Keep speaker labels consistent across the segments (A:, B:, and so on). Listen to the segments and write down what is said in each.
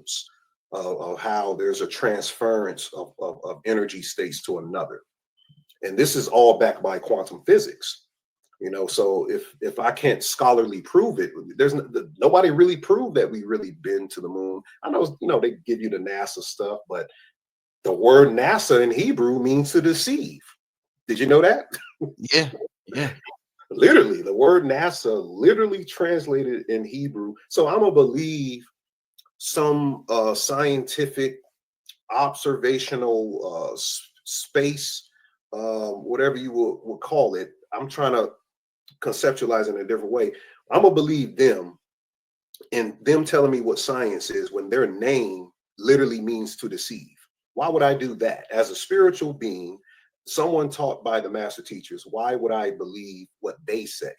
A: systems of how there's a transference of energy states to another. And this is all backed by quantum physics. So if I can't scholarly prove it, nobody really proved that we really been to the moon. I know, they give you the NASA stuff, but the word NASA in Hebrew means to deceive. Did you know that?
B: Yeah. Yeah.
A: Literally, the word NASA literally translated in Hebrew. So I'm gonna believe some scientific observational space, whatever you will call it. I'm trying to conceptualize it in a different way. I'm gonna believe them and them telling me what science is when their name literally means to deceive. Why would I do that? As a spiritual being, someone taught by the master teachers, why would I believe what they say?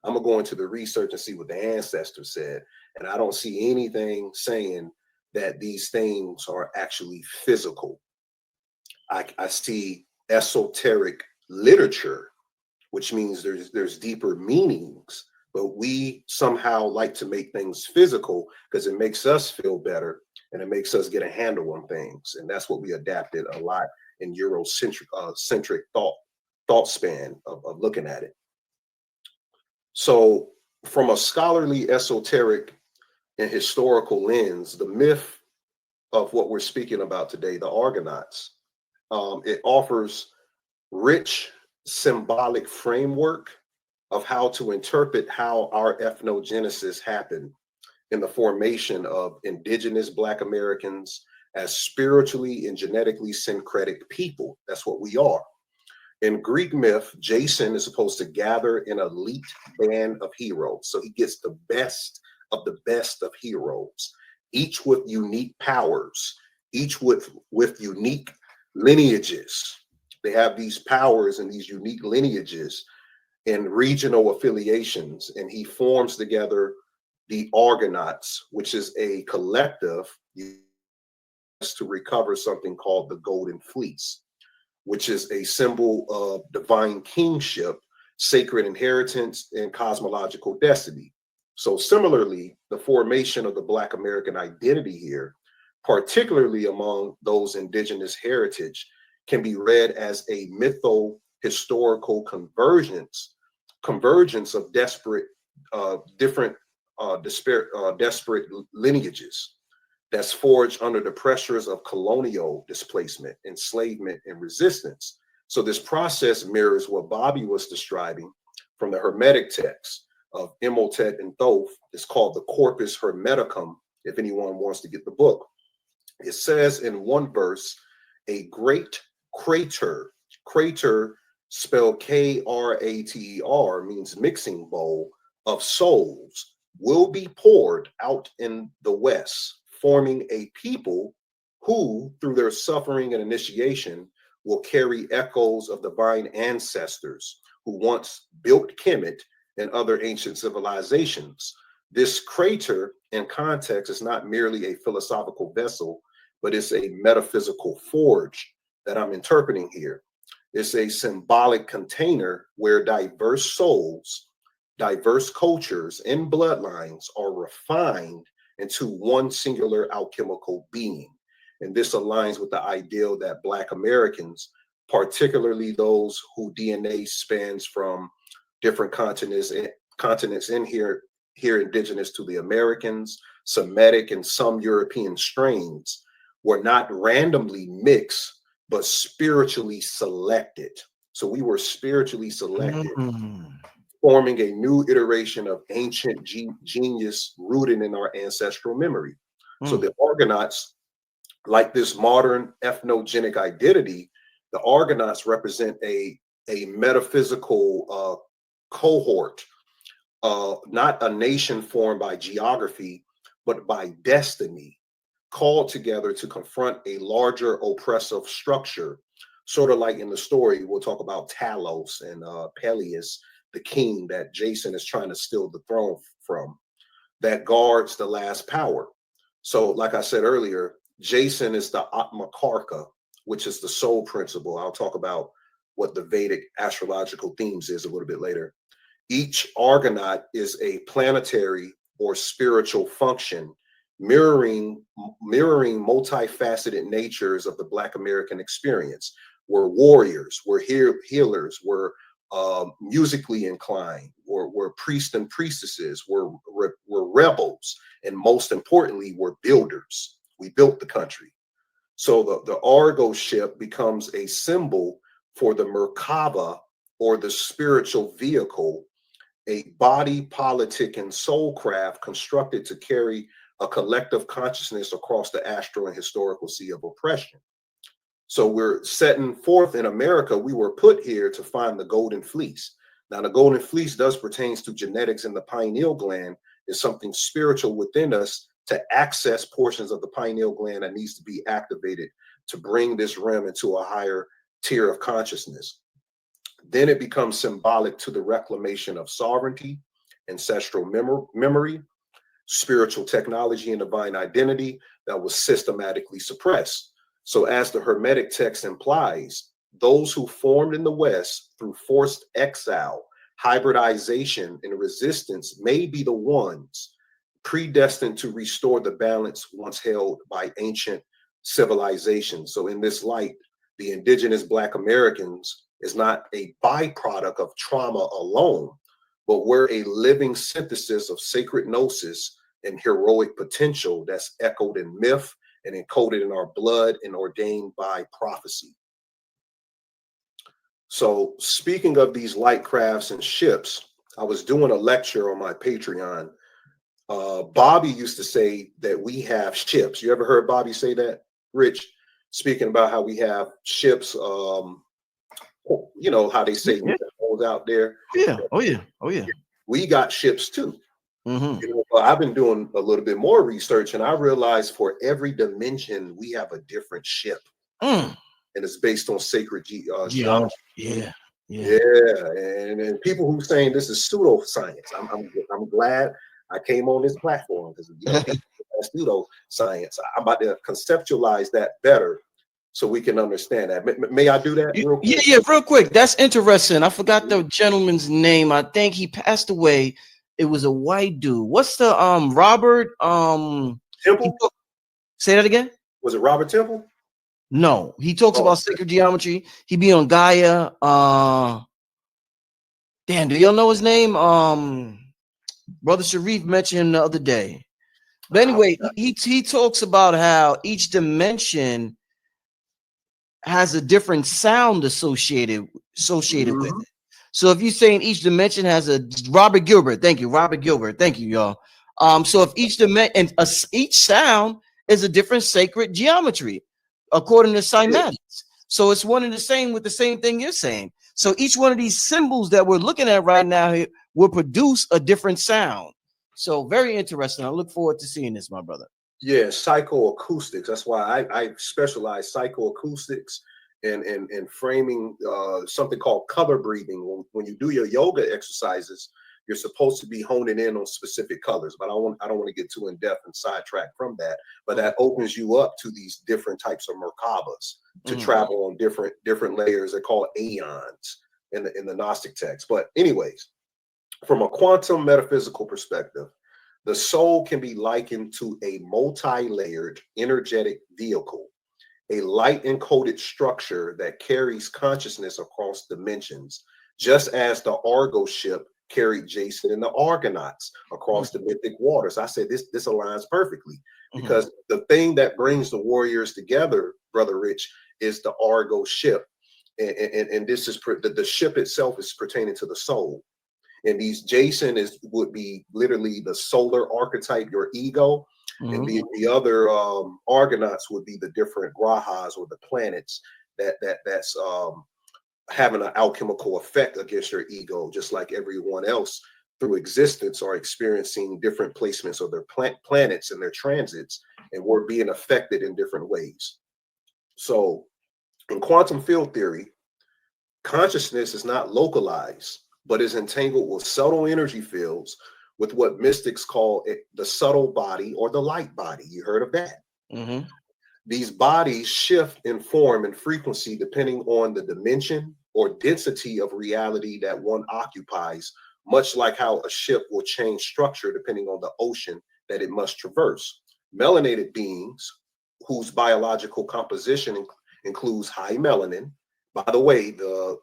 A: I'm gonna go into the research and see what the ancestors said. And I don't see anything saying that these things are actually physical. I see esoteric literature, which means there's deeper meanings, but we somehow like to make things physical because it makes us feel better and it makes us get a handle on things. And that's what we adapted a lot in Eurocentric centric thought span of looking at it. So from a scholarly, esoteric, and historical lens, the myth of what we're speaking about today, the Argonauts, it offers rich symbolic framework of how to interpret how our ethnogenesis happened in the formation of indigenous Black Americans as spiritually and genetically syncretic people. That's what we are. In Greek myth, Jason is supposed to gather an elite band of heroes. So he gets the best of heroes, each with unique powers, each with unique lineages. They have these powers and these unique lineages and regional affiliations. And he forms together the Argonauts, which is a collective to recover something called the Golden Fleece, which is a symbol of divine kingship, sacred inheritance, and cosmological destiny. So similarly, the formation of the Black American identity here, particularly among those indigenous heritage, can be read as a mytho-historical convergence of desperate lineages that's forged under the pressures of colonial displacement, enslavement, and resistance. So this process mirrors what Bobby was describing from the Hermetic text of Imhotep and Thoth. It's called the Corpus Hermeticum, if anyone wants to get the book. It says in one verse, a great crater spelled Krater, means mixing bowl of souls, will be poured out in the West, forming a people who, through their suffering and initiation, will carry echoes of divine ancestors who once built Kemet and other ancient civilizations. This crater, in context, is not merely a philosophical vessel, but it's a metaphysical forge that I'm interpreting here. It's a symbolic container where diverse souls, diverse cultures, and bloodlines are refined into one singular alchemical being. And this aligns with the ideal that Black Americans, particularly those whose DNA spans from different continents in here indigenous to the Americans, Semitic, and some European strains, were not randomly mixed, but spiritually selected. So we were spiritually selected, forming a new iteration of ancient genius rooted in our ancestral memory. So the Argonauts, like this modern ethnogenic identity, the Argonauts represent a metaphysical cohort, not a nation formed by geography, but by destiny, called together to confront a larger oppressive structure, sort of like in the story, we'll talk about Talos and Peleus, the king that Jason is trying to steal the throne from, that guards the last power. So like I said earlier, Jason is the Atmakarka, which is the soul principle. I'll talk about what the Vedic astrological themes is a little bit later. Each Argonaut is a planetary or spiritual function mirroring multifaceted natures of the Black American experience. We're warriors, we're healers, we're musically inclined, we're priests and priestesses, we're rebels, and most importantly, we're builders. We built the country. So the Argo ship becomes a symbol for the Merkaba, or the spiritual vehicle, a body, politic, and soul craft constructed to carry a collective consciousness across the astral and historical sea of oppression. So we're setting forth in America. We were put here to find the golden fleece. Now, the golden fleece does pertains to genetics, and the pineal gland is something spiritual within us to access portions of the pineal gland that needs to be activated to bring this realm into a higher tier of consciousness. Then it becomes symbolic to the reclamation of sovereignty, ancestral memory, spiritual technology, and divine identity that was systematically suppressed. So as the Hermetic text implies, those who formed in the West through forced exile, hybridization, and resistance may be the ones predestined to restore the balance once held by ancient civilizations. So in this light, the indigenous Black Americans is not a byproduct of trauma alone, but we're a living synthesis of sacred gnosis and heroic potential that's echoed in myth and encoded in our blood and ordained by prophecy. So speaking of these light crafts and ships, I was doing a lecture on my Patreon. Bobby used to say that we have ships. You ever heard Bobby say that, Rich? Speaking about how we have ships, you know, how they say out there.
B: Yeah. Oh, yeah. Oh, yeah.
A: We got ships too.
B: Mm-hmm.
A: You know, I've been doing a little bit more research, and I realized for every dimension, we have a different ship. And it's based on sacred geometry.
B: Yeah.
A: And people who saying this is pseudoscience. I'm glad I came on this platform, because you know, pseudoscience. I'm about to conceptualize that better so we can understand that. May I do that real quick?
B: Yeah, real quick. That's interesting. I forgot the gentleman's name. I think he passed away. It was a white dude. What's the Robert
A: Temple?
B: Say that again?
A: Was it Robert Temple?
B: No, he talks about sacred geometry. He be on Gaia. Damn, do y'all know his name? Brother Sharif mentioned him the other day. But anyway, he talks about how each dimension has a different sound associated with it. So if you're saying each dimension has a Robert Gilbert, thank you, y'all. So if each dimension and each sound is a different sacred geometry, according to cymatics. So it's one and the same with the same thing you're saying. So each one of these symbols that we're looking at right now will produce a different sound. So very interesting. I look forward to seeing this, my brother.
A: Yeah, psychoacoustics. That's why I specialize psychoacoustics and framing something called color breathing. When you do your yoga exercises, you're supposed to be honing in on specific colors, but I don't want to get too in depth and sidetrack from that. But that opens you up to these different types of Merkabas to travel on different layers. They're called aeons in the Gnostic text. But anyways, from a quantum metaphysical perspective, the soul can be likened to a multi-layered energetic vehicle, a light encoded structure that carries consciousness across dimensions, just as the Argo ship carried Jason and the Argonauts across the mythic waters. I said this aligns perfectly, because the thing that brings the warriors together, Brother Rich, is the Argo ship. And this is the ship itself is pertaining to the soul. And these Jason would be literally the solar archetype, your ego, and the other Argonauts would be the different grahas, or the planets that's having an alchemical effect against your ego, just like everyone else through existence are experiencing different placements of their planets and their transits, and we're being affected in different ways. So in quantum field theory, consciousness is not localized, but is entangled with subtle energy fields, with what mystics call it the subtle body or the light body. You heard of that? These bodies shift in form and frequency depending on the dimension or density of reality that one occupies, much like how a ship will change structure depending on the ocean that it must traverse. melanated beings whose biological composition includes high melanin. By the way, the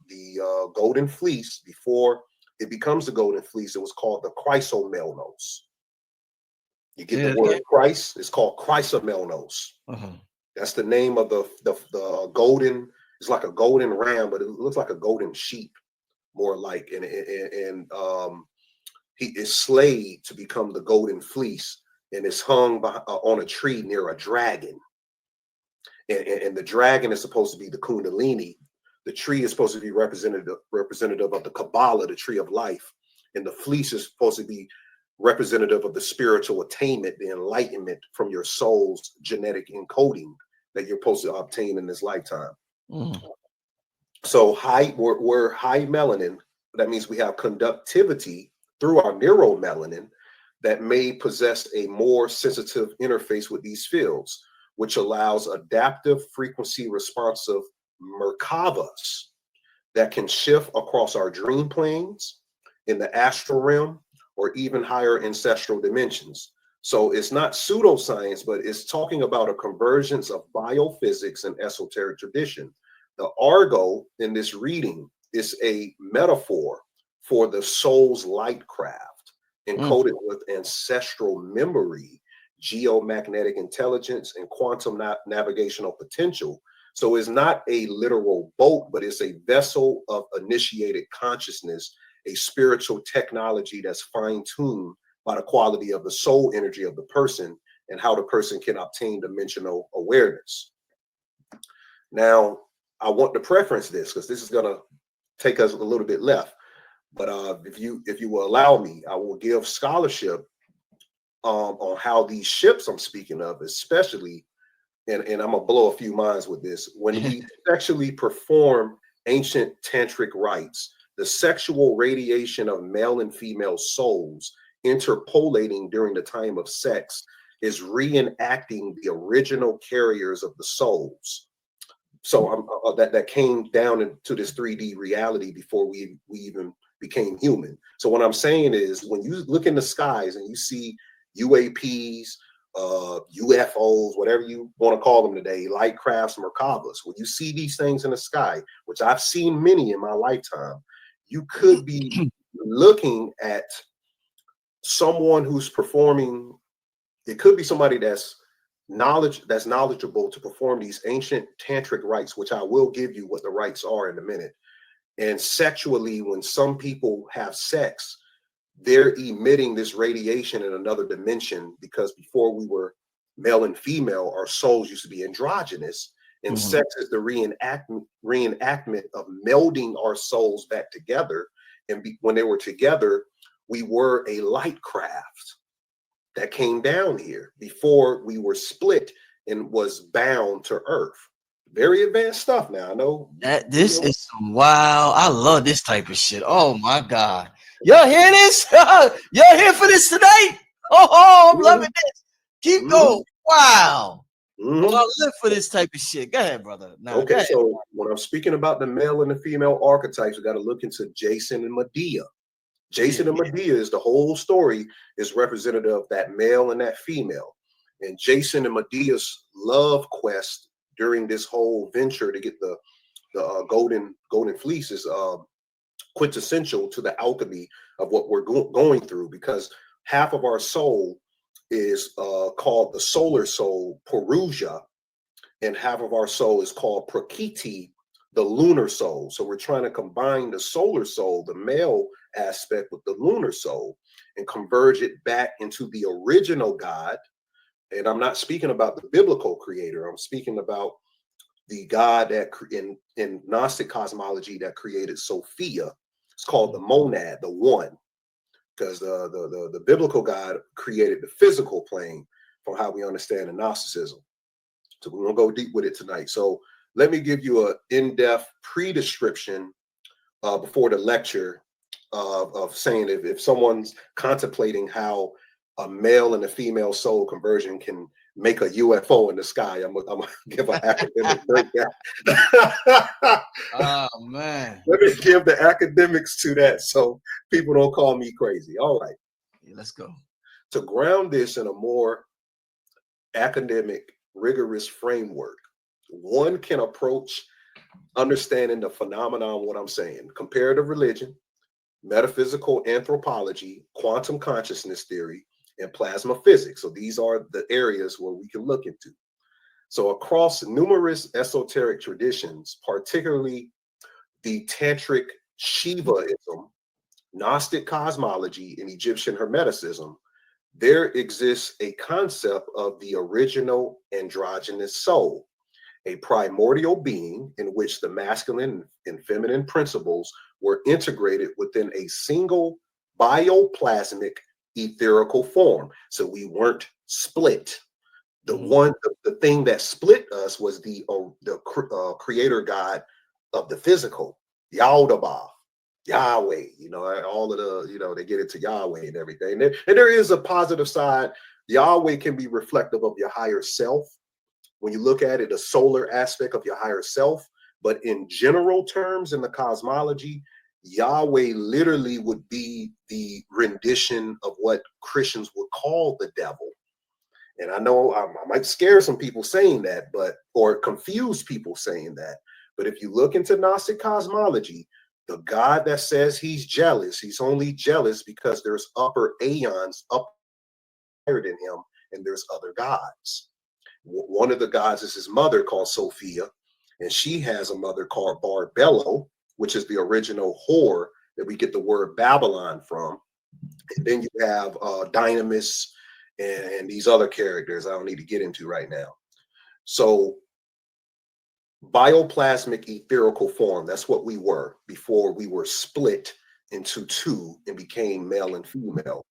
A: golden fleece, before it becomes the golden fleece, it was called the chrysomelnos. You get the word Christ, it's called chrysomelnos. That's the name of the golden. It's like a golden ram, but it looks like a golden sheep, more like. And he is slayed to become the golden fleece, and it's hung on a tree near a dragon. And the dragon is supposed to be the Kundalini. The tree is supposed to be representative of the Kabbalah, the tree of life, and the fleece is supposed to be representative of the spiritual attainment, the enlightenment from your soul's genetic encoding that you're supposed to obtain in this lifetime. So we're high melanin. That means we have conductivity through our neuromelanin that may possess a more sensitive interface with these fields, which allows adaptive frequency responsive Merkavas that can shift across our dream planes, in the astral realm, or even higher ancestral dimensions. So it's not pseudoscience, but it's talking about a convergence of biophysics and esoteric tradition. The Argo in this reading is a metaphor for the soul's light craft, encoded with ancestral memory, geomagnetic intelligence, and quantum navigational potential. So it's not a literal boat, but it's a vessel of initiated consciousness, a spiritual technology that's fine-tuned by the quality of the soul energy of the person and how the person can obtain dimensional awareness. Now, I want to preference this because this is going to take us a little bit left. But if you will allow me, I will give scholarship on how these ships I'm speaking of, especially, and I'm gonna blow a few minds with this. When we sexually perform ancient tantric rites, the sexual radiation of male and female souls interpolating during the time of sex is reenacting the original carriers of the souls. So that came down into this 3D reality before we even became human. So what I'm saying is, when you look in the skies and you see UAPs, UFOs, whatever you want to call them today, light crafts, Merkavas, when you see these things in the sky, which I've seen many in my lifetime, you could be looking at someone who's performing. It could be somebody that's knowledgeable to perform these ancient tantric rites, which I will give you what the rites are in a minute. And sexually, when some people have sex, they're emitting this radiation in another dimension, because before we were male and female, our souls used to be androgynous, and sex is the reenactment of melding our souls back together. And when they were together, we were a light craft that came down here before we were split and was bound to Earth. Very advanced stuff now. I know
B: that this is some wow. I love this type of shit. Oh my God. Y'all hear this? Y'all here for this tonight? Oh, I'm loving this. Keep going. Wow. Oh, I live for this type of shit. Go ahead, brother.
A: Okay, so when I'm speaking about the male and the female archetypes, we got to look into Jason and Medea. Jason and Medea is the whole story, is representative of that male and that female. And Jason and Medea's love quest during this whole venture to get the golden fleece is quintessential to the alchemy of what we're going through, because half of our soul is called the solar soul, Puruja, and half of our soul is called Prakriti, the lunar soul. So we're trying to combine the solar soul, the male aspect, with the lunar soul and converge it back into the original God. And I'm not speaking about the biblical creator. I'm speaking about the God that in Gnostic cosmology that created Sophia. It's called the monad, the one, because the biblical God created the physical plane from how we understand in Gnosticism. So we're gonna go deep with it tonight. So let me give you an in-depth pre-description before the lecture of saying if someone's contemplating how a male and a female soul conversion can make a UFO in the sky, I'm gonna give an academic breakdown.
B: Oh man.
A: Let me give the academics to that so people don't call me crazy. All right.
B: Yeah, let's go.
A: To ground this in a more academic, rigorous framework, one can approach understanding the phenomenon, what I'm saying, comparative religion, metaphysical anthropology, quantum consciousness theory, and plasma physics. So these are the areas where we can look into. So across numerous esoteric traditions, particularly the tantric Shivaism, Gnostic cosmology, and Egyptian Hermeticism, there exists a concept of the original androgynous soul, a primordial being in which the masculine and feminine principles were integrated within a single bioplasmic etherical form. So we weren't split. The thing that split us was the creator God of the physical, Yaldabaoth, Yahweh. All of the they get into Yahweh and everything. And there is a positive side. Yahweh can be reflective of your higher self. When you look at it, a solar aspect of your higher self. But in general terms, in the cosmology, Yahweh literally would be the rendition of what Christians would call the devil. And I know I might scare some people saying that, or confuse people saying that. But if you look into Gnostic cosmology, the God that says he's jealous, he's only jealous because there's upper aeons up higher than him, and there's other gods. One of the gods is his mother called Sophia, and she has a mother called Barbello, which is the original whore that we get the word Babylon from. And then you have Dynamis and these other characters I don't need to get into right now. So bioplasmic etherical form, that's what we were before we were split into two and became male and female.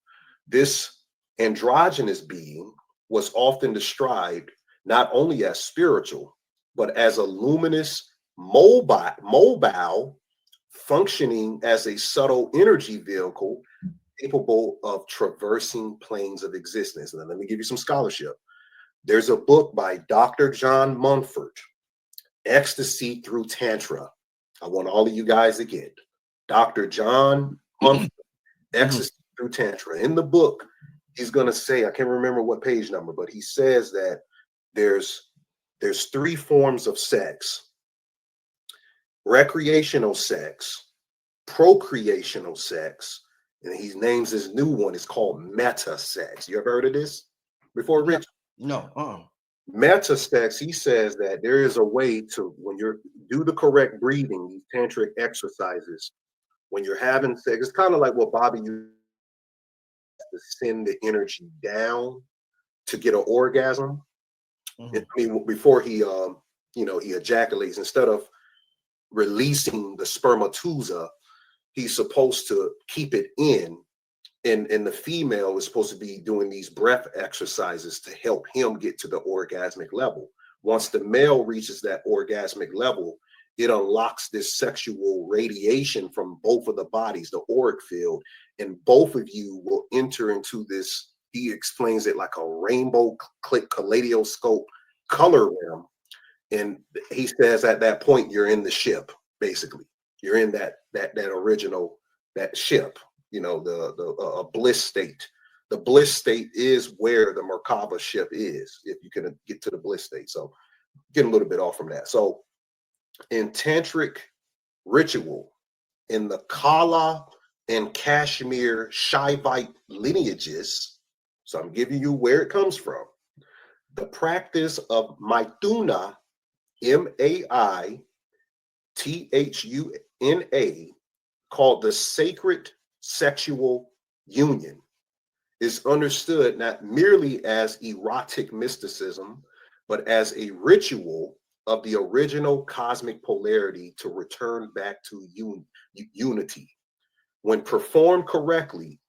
A: This androgynous being was often described not only as spiritual, but as a luminous, mobile, functioning as a subtle energy vehicle capable of traversing planes of existence. And then let me give you some scholarship. There's a book by Dr. John Mumford, Ecstasy Through Tantra. I want all of you guys to get Dr. John Mumford, Ecstasy Through Tantra. In the book, he's going to say, I can't remember what page number, but he says that there's three forms of sex: recreational sex, procreational sex, and he names his new one. It's called meta sex. You ever heard of this before, Rich?
B: No.
A: Meta sex, he says that there is a way to, when you do the correct breathing, these tantric exercises, when you're having sex, it's kind of like what Bobby used to send the energy down to get an orgasm. I mean, before he ejaculates, instead of releasing the spermatozoa, he's supposed to keep it in, and the female is supposed to be doing these breath exercises to help him get to the orgasmic level. Once the male reaches that orgasmic level, it unlocks this sexual radiation from both of the bodies, the auric field, and both of you will enter into this, he explains it like a rainbow kaleidoscope color realm. And he says at that point, you're in the ship, basically. You're in that original, that ship, the bliss state. The bliss state is where the Merkaba ship is, if you can get to the bliss state. So get a little bit off from that. So in tantric ritual, in the Kala and Kashmir Shaivite lineages, so I'm giving you where it comes from, the practice of Maithuna, Maithuna, called the sacred sexual union, is understood not merely as erotic mysticism, but as a ritual of the original cosmic polarity to return back to unity. When performed correctly,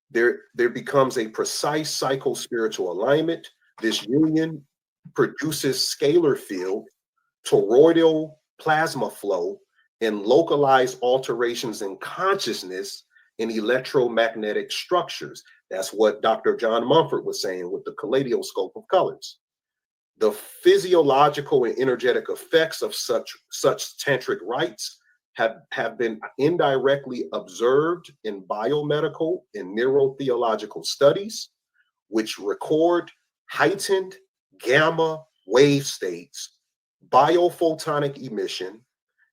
A: there becomes a precise psycho-spiritual alignment. This union produces scalar field, toroidal plasma flow, and localized alterations in consciousness in electromagnetic structures. That's what Dr. John Mumford was saying with the kaleidoscope of colors. The physiological and energetic effects of such tantric rites have been indirectly observed in biomedical and neurotheological studies, which record heightened gamma wave states, biophotonic emission,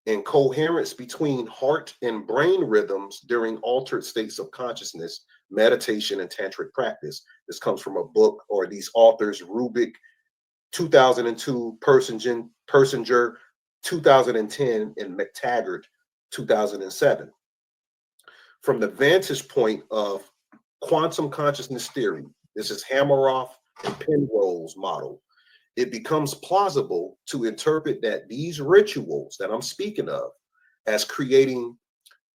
A: and coherence between heart and brain rhythms during altered states of consciousness, meditation, and tantric practice. This comes from a book, or these authors, Rubik, 2002, Persinger, 2010, and McTaggart, 2007. From the vantage point of quantum consciousness theory, this is Hameroff and Penrose's model, it becomes plausible to interpret that these rituals that I'm speaking of as creating,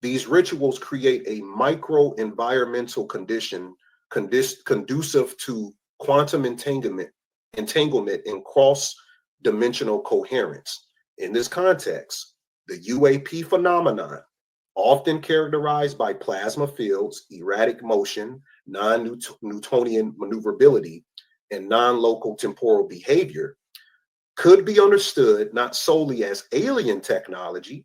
A: these rituals create a micro environmental condition conducive to quantum entanglement and cross-dimensional coherence. In this context, the UAP phenomenon, often characterized by plasma fields, erratic motion, non-Newtonian maneuverability, and non-local temporal behavior, could be understood not solely as alien technology,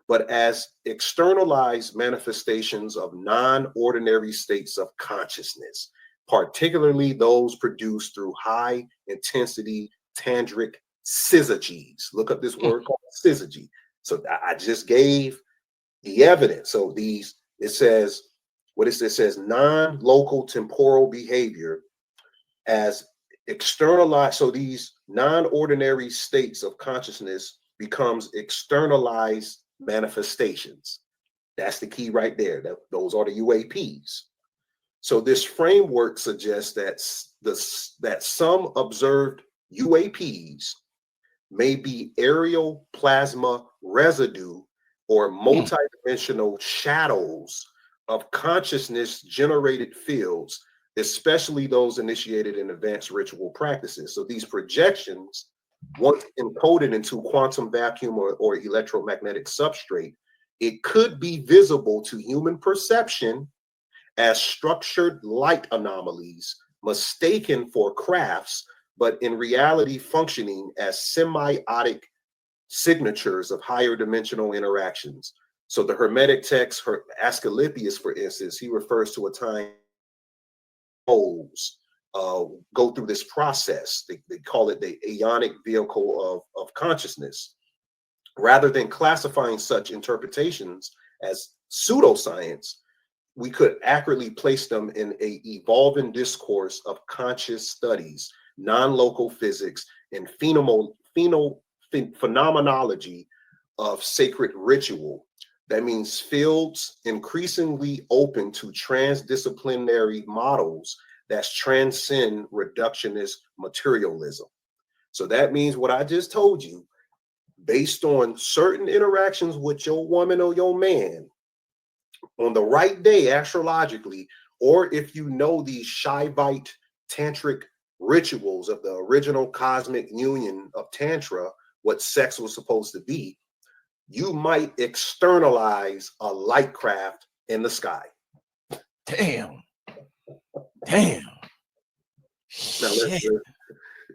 A: but as externalized manifestations of non-ordinary states of consciousness, particularly those produced through high-intensity tantric syzygies. Look up this word called syzygy. So I just gave the evidence. So these, it says, what is this? It says non-local temporal behavior as externalized. So these non-ordinary states of consciousness becomes externalized manifestations. That's the key right there. Those are the UAPs. So this framework suggests that some observed UAPs may be aerial plasma residue or multidimensional shadows of consciousness generated fields, especially those initiated in advanced ritual practices. So these projections, once encoded into quantum vacuum or electromagnetic substrate, it could be visible to human perception as structured light anomalies mistaken for crafts, but in reality functioning as semiotic signatures of higher dimensional interactions. So the Hermetic text, Asclepius, for instance, he refers to a time holes go through this process. They call it the aeonic vehicle of consciousness. Rather than classifying such interpretations as pseudoscience, we could accurately place them in a evolving discourse of conscious studies, non-local physics, and phenomenology of sacred ritual. That means fields increasingly open to transdisciplinary models that transcend reductionist materialism. So that means what I just told you, based on certain interactions with your woman or your man, on the right day astrologically, or if you know these Shaivite tantric rituals of the original cosmic union of Tantra, what sex was supposed to be, you might externalize a light craft in the sky.
B: Damn.
A: Now,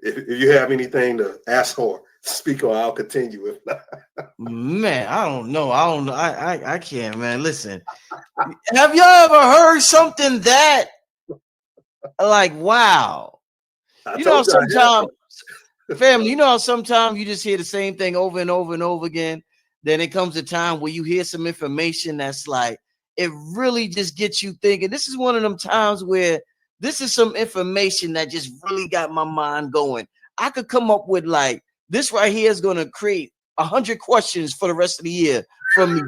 A: if you have anything to ask or speak on, I'll continue. If not.
B: Man, I don't know. I can't, man. Listen, have y'all ever heard something that like, wow? You know, sometimes, family, you know how sometimes you just hear the same thing over and over and over again. Then it comes a time where you hear some information that's like, it really just gets you thinking. This is one of them times where this is some information that just really got my mind going. I could come up with like, this right here is going to create 100 questions for the rest of the year from me,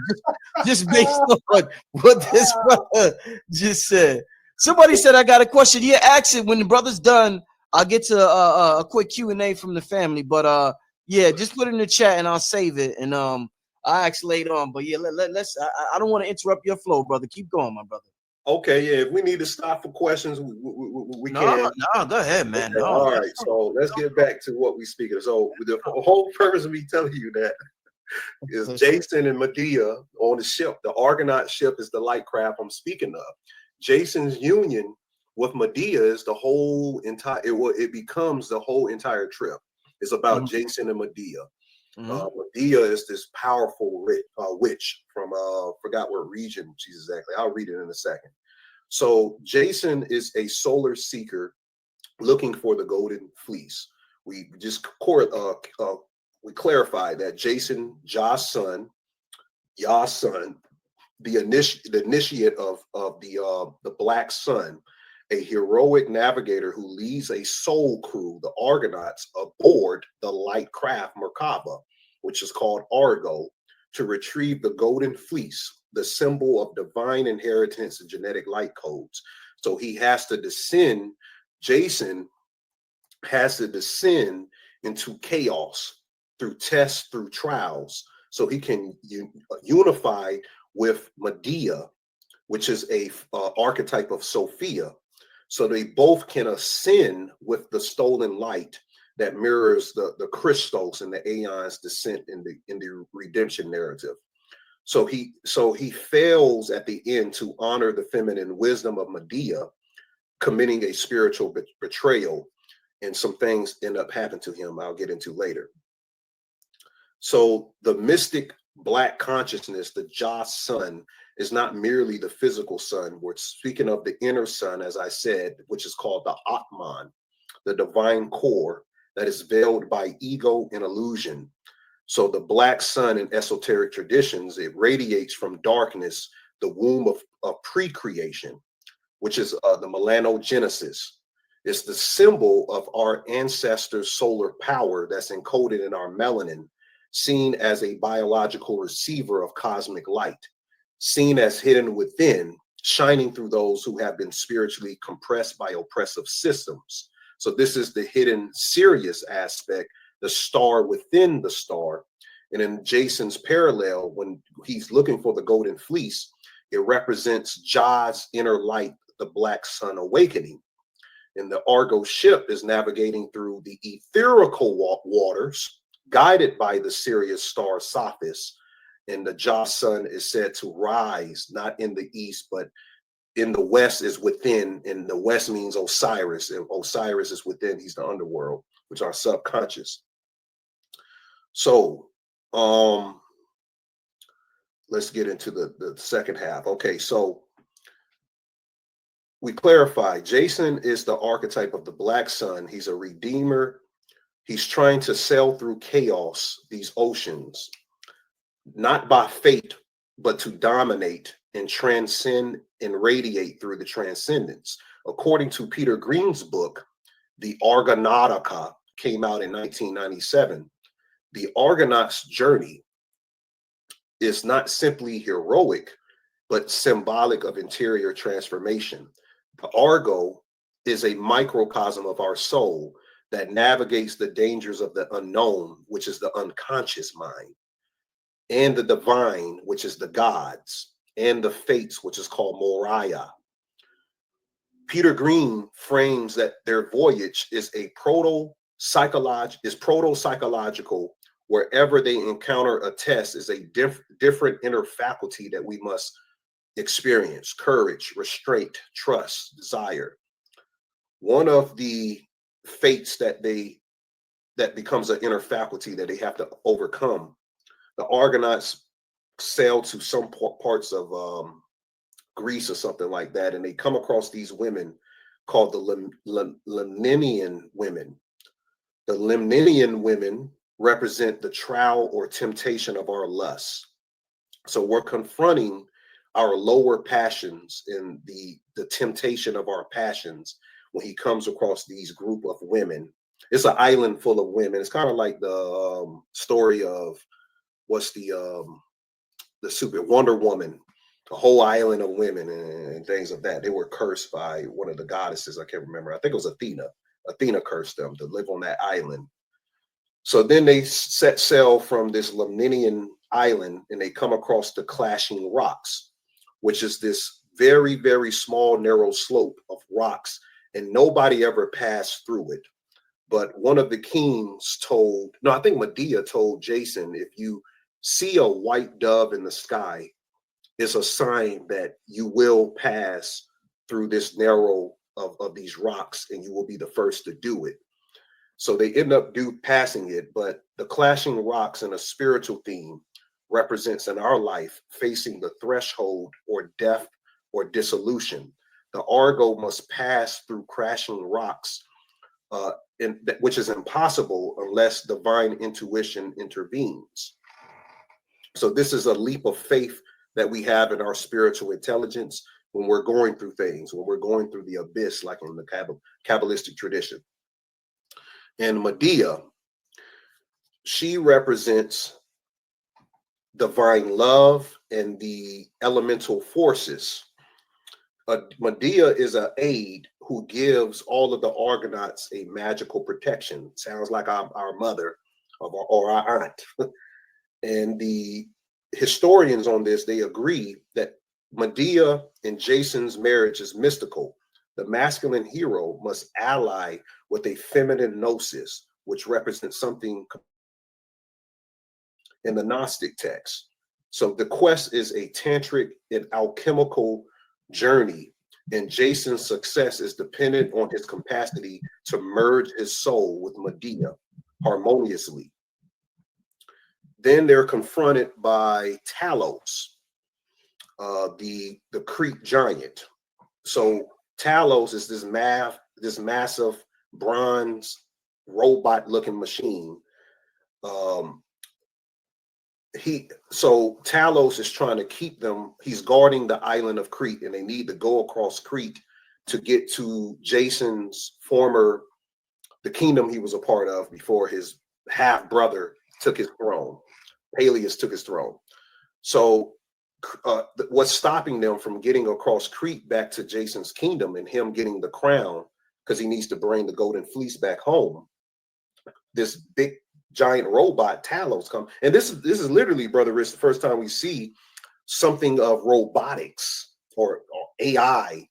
B: just based on what this brother just said. Somebody said I got a question. Yeah, ask it when the brother's done. I'll get to a quick Q&A from the family, but yeah, just put it in the chat and I'll save it, and I'll ask later on. But yeah, let's. I don't want to interrupt your flow, brother. Keep going, my brother.
A: Okay, yeah. If we need to stop for questions, we can.
B: No, go ahead, man.
A: Okay, all right, so let's get back to what we speak of. So the whole purpose of me telling you that is Jason and Medea on the ship. The Argonaut ship is the light craft I'm speaking of. Jason's union with Medea is the whole entire. It becomes the whole entire trip. It's about Jason and Medea. Medea is this powerful witch from forgot what region she's exactly. I'll read it in a second. So Jason is a solar seeker looking for the golden fleece. We just we clarified that Jason, Ja's son, Yah's son, the initiate of the Black Sun, a heroic navigator who leads a soul crew, the Argonauts, aboard the light craft Merkaba, which is called Argo, to retrieve the golden fleece, the symbol of divine inheritance and genetic light codes. So he has to descend, Jason has to descend into chaos through tests, through trials, so he can unify with Medea, which is a archetype of Sophia, so they both can ascend with the stolen light that mirrors the Christos and the Aeon's descent in the redemption narrative. So he fails at the end to honor the feminine wisdom of Medea, committing a spiritual betrayal, and some things end up happening to him I'll get into later. So the mystic Black consciousness, the Ja sun, is not merely the physical sun. We're speaking of the inner sun, as I said, which is called the Atman, the divine core that is veiled by ego and illusion. So the Black sun in esoteric traditions, it radiates from darkness, the womb of pre-creation, which is the melanogenesis. It's the symbol of our ancestors' solar power that's encoded in our melanin, seen as a biological receiver of cosmic light, seen as hidden within, shining through those who have been spiritually compressed by oppressive systems. So this is the hidden Sirius aspect, the star within the star. And in Jason's parallel, when he's looking for the golden fleece, it represents Ja's inner light, the Black sun awakening. And the Argo ship is navigating through the etherical waters, guided by the Sirius star Sophis. And the Ja sun is said to rise, not in the east, but in the west is within. And the west means Osiris, and Osiris is within. He's the underworld, which are subconscious. So let's get into the second half. Okay, so we clarify, Jason is the archetype of the Black sun. He's a redeemer. He's trying to sail through chaos, these oceans, not by fate, but to dominate and transcend and radiate through the transcendence. According to Peter Green's book, The Argonautica, came out in 1997. The Argonaut's journey is not simply heroic, but symbolic of interior transformation. The Argo is a microcosm of our soul that navigates the dangers of the unknown, which is the unconscious mind, and the divine, which is the gods, and the fates, which is called Moriah. Peter Green frames that their voyage is a proto-psychological. Wherever they encounter a test is a different inner faculty that we must experience: courage, restraint, trust, desire. One of the fates that becomes an inner faculty that they have to overcome. The Argonauts sail to some parts of Greece or something like that, and they come across these women called the Lemnian women. The Lemnian women represent the trial or temptation of our lusts. So we're confronting our lower passions and the temptation of our passions when he comes across these group of women. It's an island full of women. It's kind of like the story of what's the super Wonder Woman, a whole island of women and things of that. They were cursed by one of the goddesses. I can't remember. I think it was Athena. Athena cursed them to live on that island. So then they set sail from this Lemnian island and they come across the Clashing Rocks, which is this very, very small, narrow slope of rocks, and nobody ever passed through it. But one of the kings told, no, I think Medea told Jason, if you see a white dove in the sky, it's a sign that you will pass through this narrow of these rocks and you will be the first to do it. So they end up passing it, but the Clashing Rocks in a spiritual theme represents in our life facing the threshold or death or dissolution. The Argo must pass through crashing rocks which is impossible unless divine intuition intervenes. So this is a leap of faith that we have in our spiritual intelligence when we're going through things, when we're going through the abyss, like in the Kabbalistic tradition. And Medea, she represents divine love and the elemental forces. Medea is an aide who gives all of the Argonauts a magical protection. Sounds like our mother or our aunt. And the historians on this, they agree that Medea and Jason's marriage is mystical. The masculine hero must ally with a feminine gnosis, which represents something in the Gnostic text. So the quest is a tantric and alchemical journey, and Jason's success is dependent on his capacity to merge his soul with Medea harmoniously. Then they're confronted by Talos, the Crete giant. So Talos is this massive bronze robot-looking machine. So Talos is trying to keep them. He's guarding the island of Crete, and they need to go across Crete to get to Jason's the kingdom he was a part of before his half brother took his throne. Peleus took his throne. So what's stopping them from getting across Crete back to Jason's kingdom and him getting the crown, because he needs to bring the golden fleece back home, this big giant robot Talos come. And this is literally, Brother Rich, the first time we see something of robotics or AI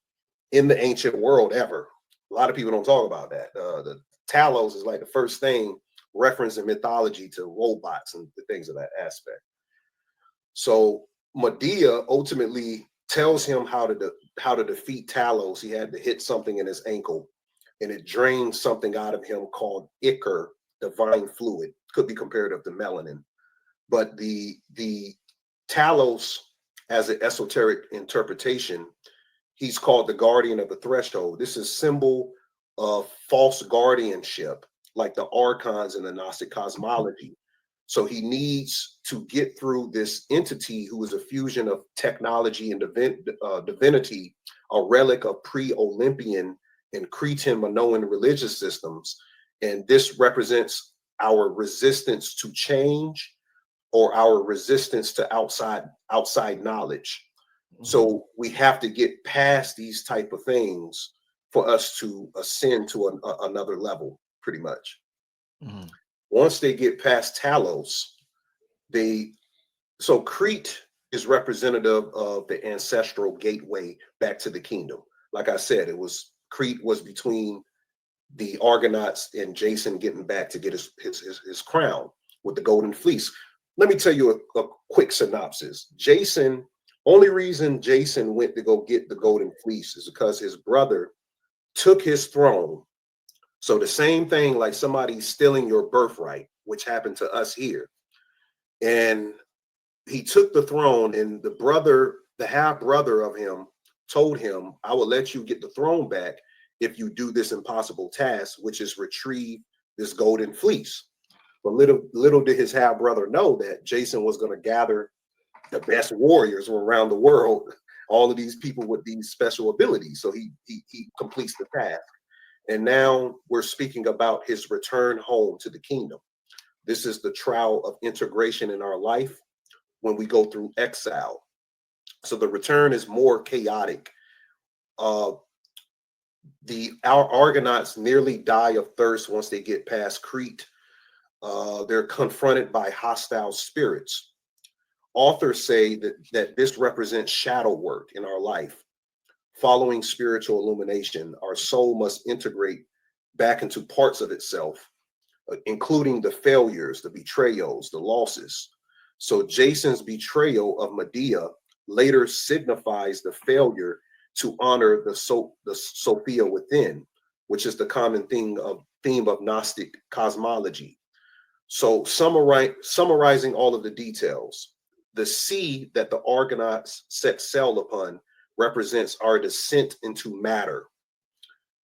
A: in the ancient world ever. A lot of people don't talk about that. The Talos is like the first thing referenced in mythology to robots and the things of that aspect. So Medea ultimately tells him how to defeat Talos. He had to hit something in his ankle, and it drains something out of him called ichor, divine fluid. Could be comparative to melanin. But the Talos, as an esoteric interpretation, he's called the guardian of the threshold. This is symbol of false guardianship, like the archons in the Gnostic cosmology. So he needs to get through this entity who is a fusion of technology and divinity, a relic of pre-Olympian and Cretan Minoan religious systems. And this represents our resistance to change or our resistance to outside knowledge. So we have to get past these type of things for us to ascend to another level, pretty much. Mm-hmm. Once they get past Talos, so Crete is representative of the ancestral gateway back to the kingdom. Like I said, Crete was between the Argonauts and Jason getting back to get his crown with the golden fleece. Let me tell you a quick synopsis. Only reason Jason went to go get the golden fleece is because his brother took his throne. So the same thing, like somebody stealing your birthright, which happened to us here. And he took the throne, and the half brother of him told him, I will let you get the throne back if you do this impossible task, which is retrieve this golden fleece. But little did his half brother know that Jason was going to gather the best warriors from around the world, all of these people with these special abilities. So he completes the task. And now we're speaking about his return home to the kingdom. This is the trial of integration in our life when we go through exile. So the return is more chaotic. Our Argonauts nearly die of thirst once they get past Crete. They're confronted by hostile spirits. Authors say that this represents shadow work in our life. Following spiritual illumination, our soul must integrate back into parts of itself, including the failures, the betrayals, the losses. So Jason's betrayal of Medea later signifies the failure to honor the Sophia within, which is the common theme of Gnostic cosmology. So summarizing all of the details, the sea that the Argonauts set sail upon represents our descent into matter.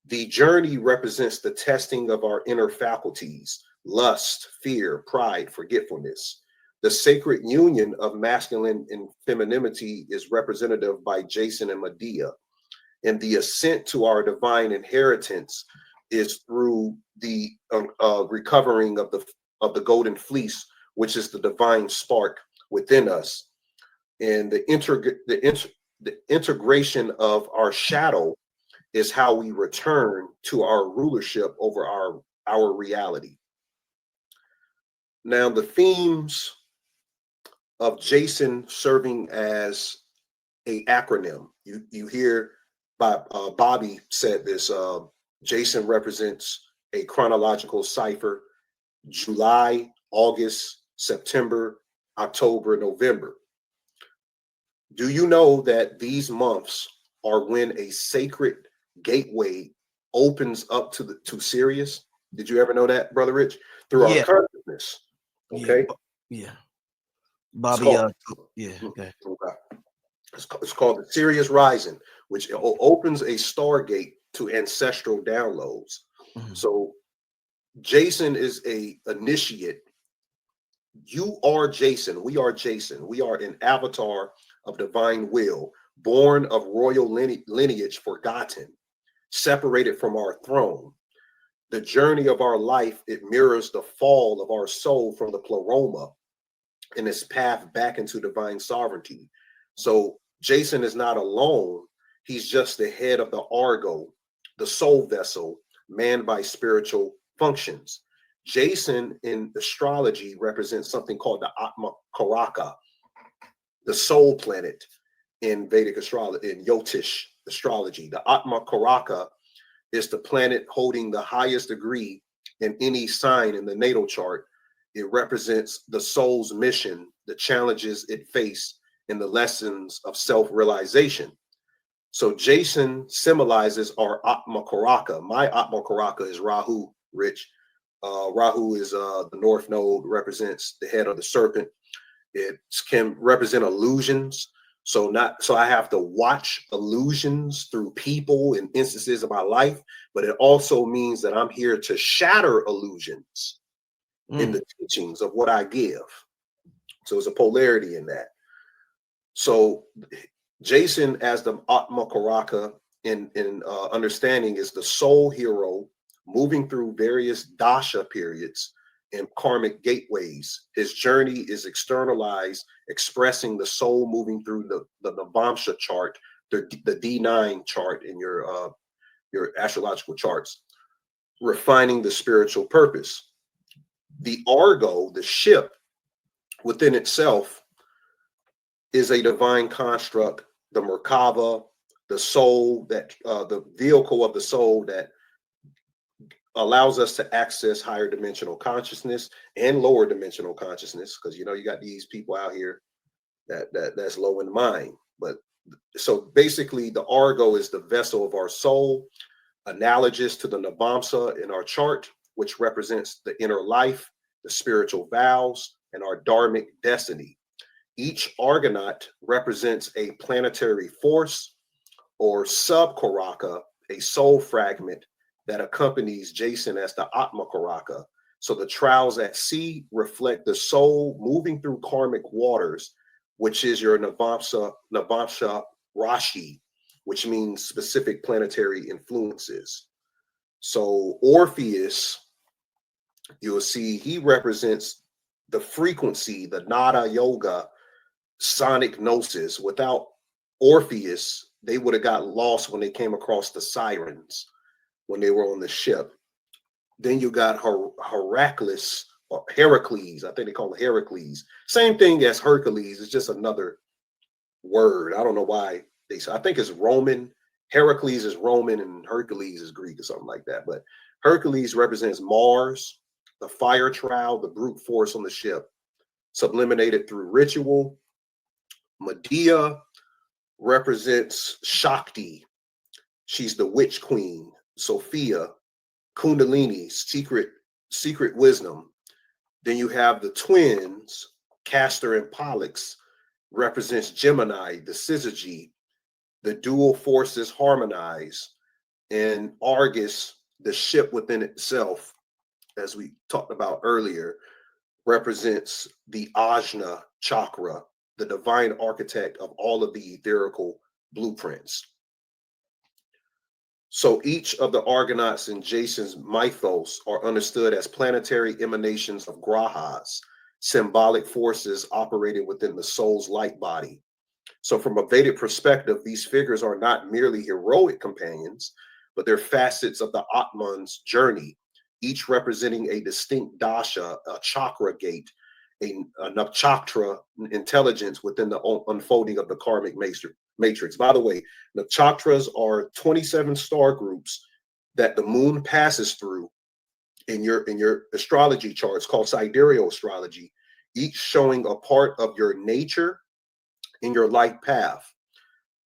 A: The journey represents the testing of our inner faculties, lust, fear, pride, forgetfulness. The sacred union of masculine and femininity is representative by Jason and Medea. And the ascent to our divine inheritance is through the recovering of the golden fleece, which is the divine spark within us, and the integration of our shadow is how we return to our rulership over our reality. Now, the themes of Jason serving as a acronym. You hear Bobby said this. Jason represents a chronological cipher: July, August, September, October, November. Do you know that these months are when a sacred gateway opens up to Sirius? Did you ever know that, Brother Rich? Through our
B: Yeah,
A: consciousness. Okay.
B: yeah.
A: It's
B: Bobby,
A: called,
B: yeah, okay.
A: it's called the Sirius Rising, which opens a stargate to ancestral downloads.
B: Mhm.
A: So Jason is a initiate. You are Jason. We are Jason. We are an avatar of divine will, born of royal lineage, forgotten, separated from our throne. The journey of our life, it mirrors the fall of our soul from the pleroma and its path back into divine sovereignty. So Jason is not alone. He's just the head of the Argo, the soul vessel manned by spiritual functions. Jason in astrology represents something called the Atma Karaka, the soul planet in Vedic astrology, in Yotish astrology. The Atma Karaka is the planet holding the highest degree in any sign in the natal chart. It represents the soul's mission, the challenges it faced, and the lessons of self-realization. So Jason symbolizes our Atma Karaka. My Atma Karaka is Rahu, Rich. Rahu is the North Node, represents the head of the serpent. It can represent illusions. So I have to watch illusions through people and instances of my life, but it also means that I'm here to shatter illusions in the teachings of what I give. So there's a polarity in that. So Jason as the Atma Karaka in understanding is the soul hero moving through various dasha periods and karmic gateways. His journey is externalized, expressing the soul moving through the Navamsha chart, the D9 chart in your astrological charts, refining the spiritual purpose. The Argo, the ship within itself, is a divine construct, the Merkava, the soul that the vehicle of the soul that allows us to access higher dimensional consciousness and lower dimensional consciousness, because you got these people out here that's low in mind. But so basically the Argo is the vessel of our soul, analogous to the Navamsa in our chart, which represents the inner life, the spiritual vows, and our dharmic destiny. Each Argonaut represents a planetary force or sub-Karaka, a soul fragment that accompanies Jason as the Atma Karaka. So the trials at sea reflect the soul moving through karmic waters, which is your Navamsa Rashi, which means specific planetary influences. So Orpheus, you'll see he represents the frequency, the Nada Yoga, sonic gnosis. Without Orpheus, they would have got lost when they came across the sirens when they were on the ship. Then you got Heracles, or Heracles. I think they call it Heracles. Same thing as Hercules. It's just another word. I don't know why they say. I think it's Roman. Heracles is Roman and Hercules is Greek or something like that. But Hercules represents Mars, the fire trial, the brute force on the ship, sublimated through ritual. Medea represents Shakti. She's the witch queen. Sophia, Kundalini, secret wisdom. Then you have the twins, Castor and Pollux, represents Gemini, the syzygy, the dual forces harmonize. And Argus, the ship within itself, as we talked about earlier, represents the Ajna chakra, the divine architect of all of the etherical blueprints. So each of the Argonauts in Jason's mythos are understood as planetary emanations of grahas, symbolic forces operating within the soul's light body. So from a Vedic perspective, these figures are not merely heroic companions, but they're facets of the Atman's journey, each representing a distinct dasha, a chakra gate, a nakshatra intelligence within the unfolding of the karmic matrix. By the way, nakshatras are 27 star groups that the moon passes through in your astrology charts, called sidereal astrology, each showing a part of your nature in your life path.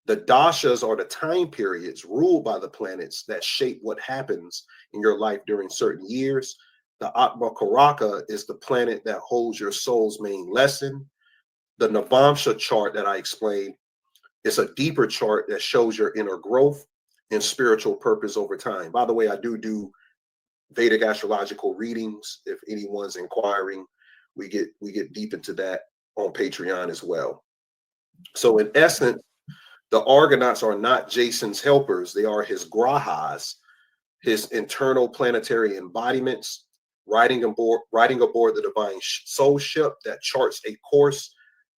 A: The dashas are the time periods ruled by the planets that shape what happens in your life during certain years. The Atma Karaka is the planet that holds your soul's main lesson. The Navamsha chart that I explained is a deeper chart that shows your inner growth and spiritual purpose over time. By the way, I do Vedic astrological readings. If anyone's inquiring, we get deep into that on Patreon as well. So in essence, the Argonauts are not Jason's helpers. They are his grahas, his internal planetary embodiments, riding aboard the divine soul ship that charts a course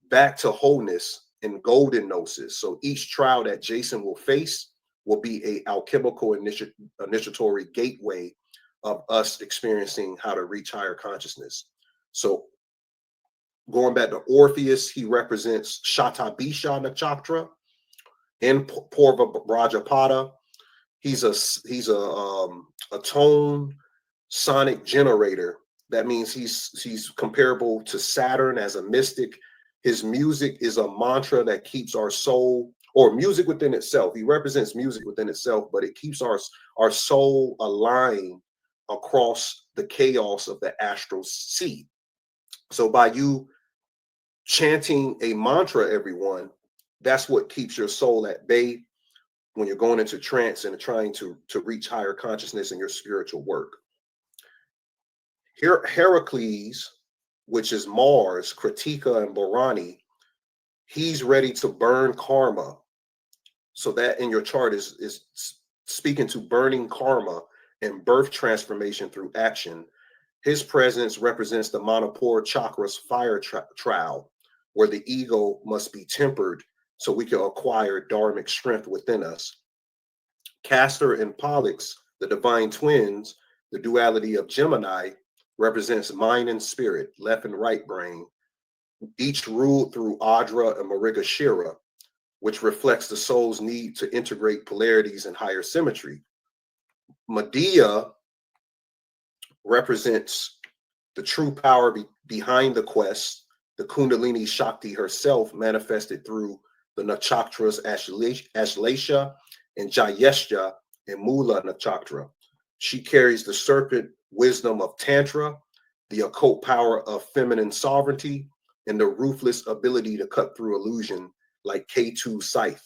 A: back to wholeness in golden gnosis. So each trial that Jason will face will be a alchemical initiatory gateway of us experiencing how to reach higher consciousness. So going back to Orpheus, he represents Shatabisha Nakshatra in Purva Rajapada. He's a tone sonic generator. That means he's comparable to Saturn as a mystic. His music is a mantra that keeps our soul, or music within itself. He represents music within itself, but it keeps our soul aligned across the chaos of the astral sea. So by you chanting a mantra, everyone, that's what keeps your soul at bay when you're going into trance and trying to reach higher consciousness in your spiritual work. Here, Heracles, which is Mars, Kritika, and Borani, he's ready to burn karma. So that in your chart is speaking to burning karma and birth transformation through action. His presence represents the Manipur chakra's fire trial, where the ego must be tempered so we can acquire dharmic strength within us. Castor and Pollux, the divine twins, the duality of Gemini, represents mind and spirit, left and right brain, each ruled through Adra and Marigashira, which reflects the soul's need to integrate polarities and higher symmetry. Medea represents the true power behind the quest, the Kundalini Shakti herself, manifested through the nakshatras Ashlesha and Jayeshja and Mula nakshatra. She carries the serpent wisdom of Tantra, the occult power of feminine sovereignty, and the ruthless ability to cut through illusion like K2 scythe.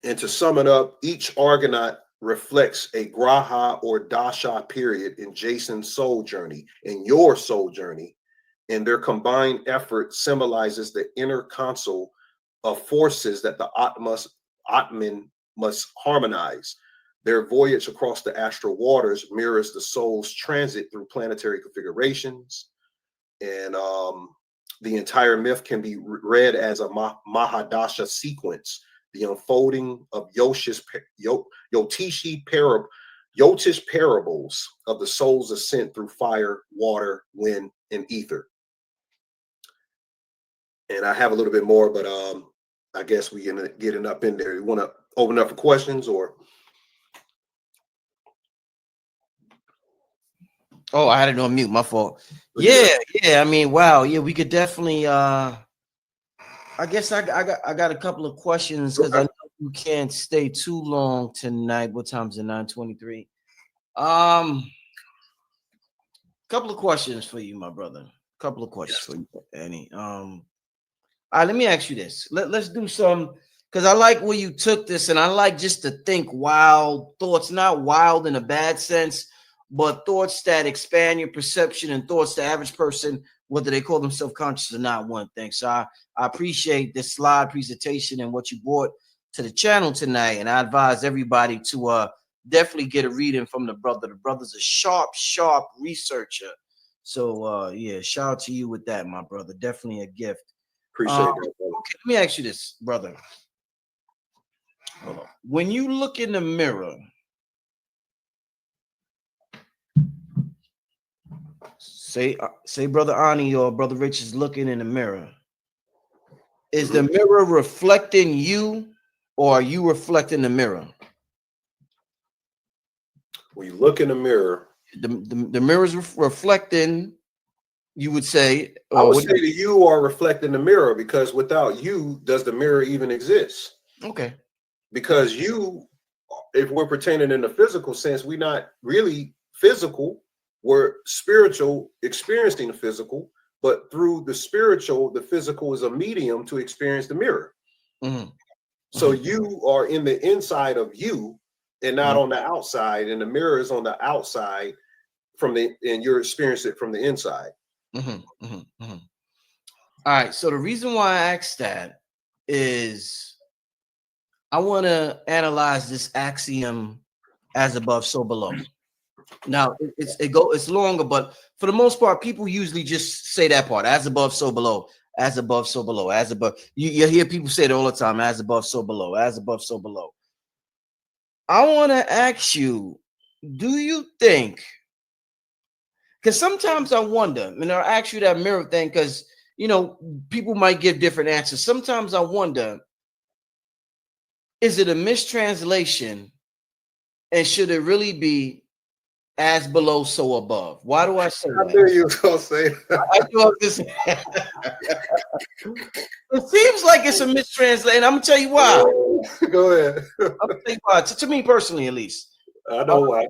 A: And to sum it up, each Argonaut reflects a graha or dasha period in Jason's soul journey, in your soul journey, and their combined effort symbolizes the inner console of forces that the Atman must harmonize. Their voyage across the astral waters mirrors the soul's transit through planetary configurations, and the entire myth can be read as a Mahadasha sequence, the unfolding of Yotish parables of the soul's ascent through fire, water, wind, and ether. And I have a little bit more, but I guess we can get it up in there. You want to open up for questions, or?
B: Oh, I had it on mute. My fault. Yeah. I mean, wow. Yeah, we could definitely. I guess I got a couple of questions because I know you can't stay too long tonight. What time's it? 9:23. Couple of questions for you, my brother. Couple of questions for you, Annie. All right, let me ask you this. Let's do some. because I like where you took this, and I like just to think wild thoughts, not wild in a bad sense, but thoughts that expand your perception and thoughts the average person, whether they call themselves conscious or not, one thing. So I appreciate this slide presentation and what you brought to the channel tonight. And I advise everybody to definitely get a reading from the brother. The brother's a sharp researcher. So yeah, shout out to you with that, my brother. Definitely a gift.
A: Appreciate that.
B: Okay, let me ask you this, brother. Hold on. When you look in the mirror, say brother Ani or brother Rich is looking in the mirror. Is the mirror reflecting you, or are you reflecting the mirror?
A: When you look in the mirror,
B: the mirror's reflecting, you would say.
A: I would say that you are reflecting the mirror, because without you, does the mirror even exist?
B: Okay.
A: Because you, if we're pertaining in the physical sense, we're not really physical. We're spiritual, experiencing the physical, but through the spiritual, the physical is a medium to experience the mirror. So you are in the inside of you and not on the outside, and the mirror is on the outside and you're experiencing it from the inside.
B: All right. So the reason why I asked that is I want to analyze this axiom, as above, so below. Now it's longer, but for the most part, people usually just say that part: as above, so below, as above, so below, as above. You hear people say it all the time: as above, so below, as above, so below. I want to ask you, do you think? Because sometimes I wonder, and I'll ask you that mirror thing, because people might give different answers. Sometimes I wonder, is it a mistranslation, and should it really be as below, so above? Why do I say that?
A: I knew you were gonna say that.
B: I thought this. It seems like it's a mistranslation. I'm gonna tell you why.
A: Go ahead.
B: I'm gonna tell you why. To me personally, at least.
A: I know why.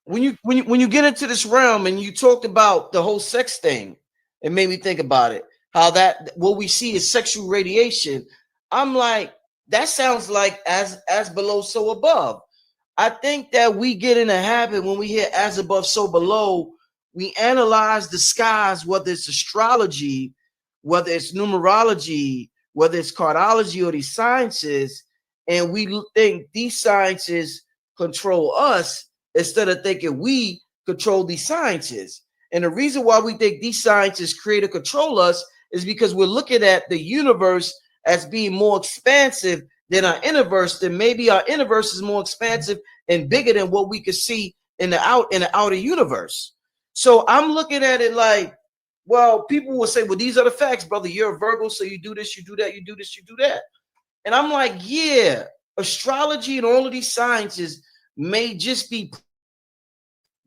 B: When you get into this realm and you talked about the whole sex thing, it made me think about it. How that what we see is sexual radiation. I'm like, that sounds like as below, so above. I think that we get in a habit when we hear as above, so below, we analyze the skies, whether it's astrology, whether it's numerology, whether it's cardiology or these sciences, and we think these sciences control us instead of thinking we control these sciences. And the reason why we think these sciences create or control us is because we're looking at the universe as being more expansive than our universe. Then maybe our universe is more expansive and bigger than what we could see in the outer universe. So I'm looking at it like, well, people will say, well, these are the facts, brother. You're a Virgo, so you do this, you do that, you do this, you do that. And I'm like, yeah, astrology and all of these sciences may just be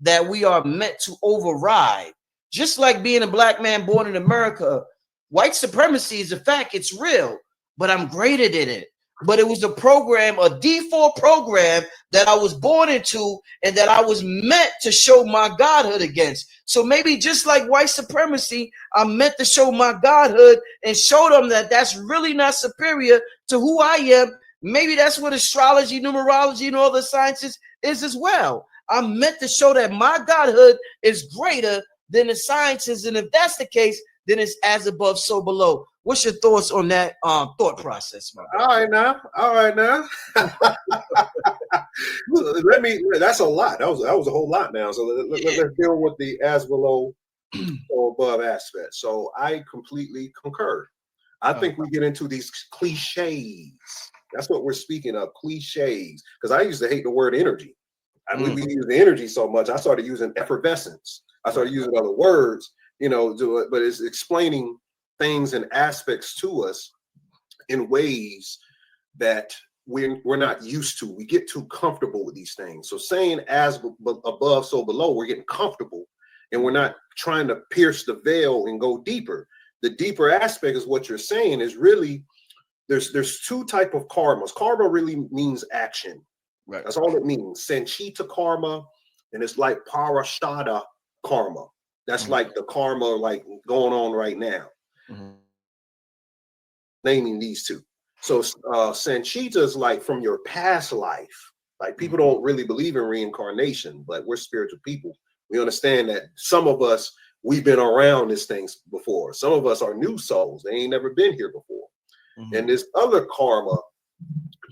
B: that we are meant to override. Just like being a black man born in America, white supremacy is a fact, it's real, but I'm greater than it. But it was a program, a default program that I was born into and that I was meant to show my godhood against. So maybe just like white supremacy, I'm meant to show my godhood and show them that that's really not superior to who I am. Maybe that's what astrology, numerology, and all the sciences is as well. I'm meant to show that my godhood is greater than the sciences. And if that's the case, then it's as above, so below. What's your thoughts on that thought process, my brother?
A: All right now. So that's a lot. That was a whole lot now. So let's deal with the as below or above aspect. So I completely concur. I think we get into these cliches. That's what we're speaking of, cliches. Because I used to hate the word energy. We use the energy so much. I started using effervescence. I started using other words, but it's explaining things and aspects to us in ways that we're not used to. We get too comfortable with these things. So saying as above, so below, we're getting comfortable, and we're not trying to pierce the veil and go deeper. The deeper aspect is what you're saying is really there's two type of karmas. Karma really means action.
B: Right.
A: That's all it means. Sanchita karma, and it's like parashada karma. That's like the karma like going on right now. naming these two. So Sanchita is like from your past life. Like people don't really believe in reincarnation, but we're spiritual people. We understand that some of us, we've been around these things before. Some of us are new souls. They ain't never been here before. And this other karma,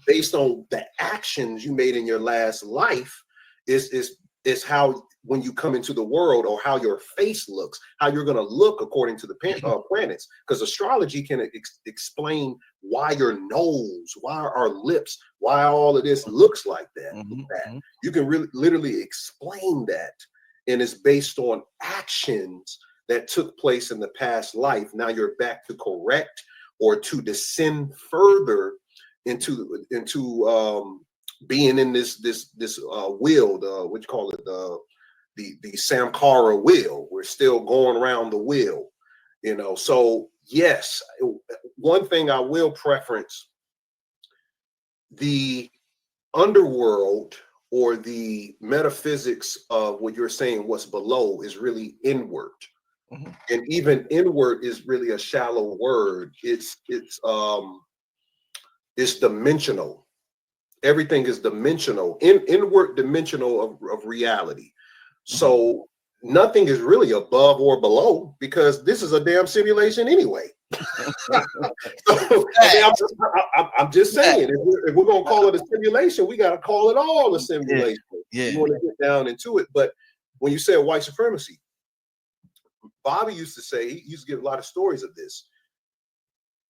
A: based on the actions you made in your last life, is how when you come into the world, or how your face looks, how you're going to look according to the planets. Because astrology can explain why your nose, why our lips, why all of this looks like that. You can really literally explain that, and it's based on actions that took place in the past life. Now you're back to correct or to descend further into being in this wheel, what you call it, the Samkara wheel. We're still going around the wheel, you know. So yes, one thing I will preference: the underworld, or the metaphysics of what you're saying, what's below, is really inward. And even inward is really a shallow word. It's dimensional. Everything is dimensional, inward dimensional of reality. So nothing is really above or below, because this is a damn simulation anyway. So, I'm just saying, if we're going to call it a simulation, we got to call it all a simulation. You want to get down into it. But when you say white supremacy, Bobby used to say, he used to give a lot of stories of this.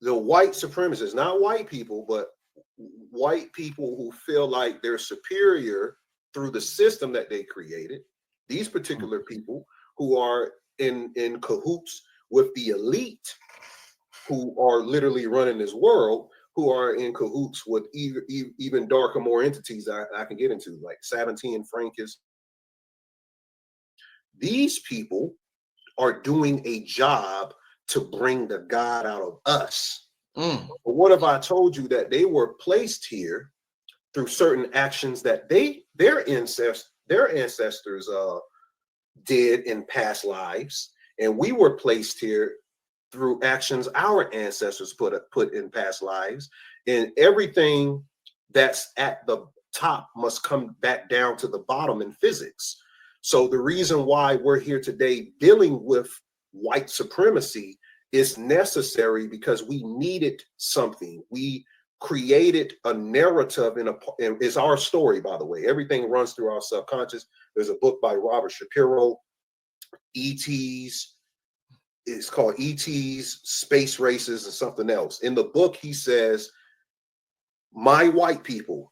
A: The white supremacists, not white people, but white people who feel like they're superior through the system that they created. These particular people who are in cahoots with the elite, who are literally running this world, who are in cahoots with even darker, more entities I can get into, like Sabatine and Frankist. These people are doing a job to bring the God out of us. But what if I told you that they were placed here through certain actions that their ancestors did in past lives, and we were placed here through actions our ancestors put in past lives, and everything that's at the top must come back down to the bottom in physics. So the reason why we're here today dealing with white supremacy is necessary, because we needed something. We created a narrative, and it's our story, by the way. Everything runs through our subconscious. There's a book by Robert Shapiro, ETs. It's called ETs, Space Races, and something else. In the book, he says, my white people,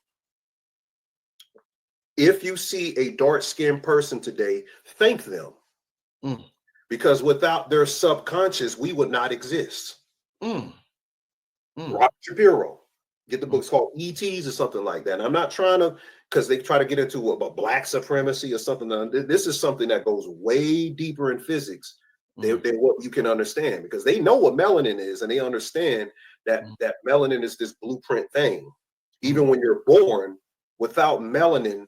A: if you see a dark-skinned person today, thank them. Because without their subconscious, we would not exist. Robert Shapiro. Get the book's called ETs or something like that. And I'm not trying to, because they try to get into a black supremacy or something. This is something that goes way deeper in physics than what you can understand, because they know what melanin is, and they understand that melanin is this blueprint thing. Even when you're born, without melanin,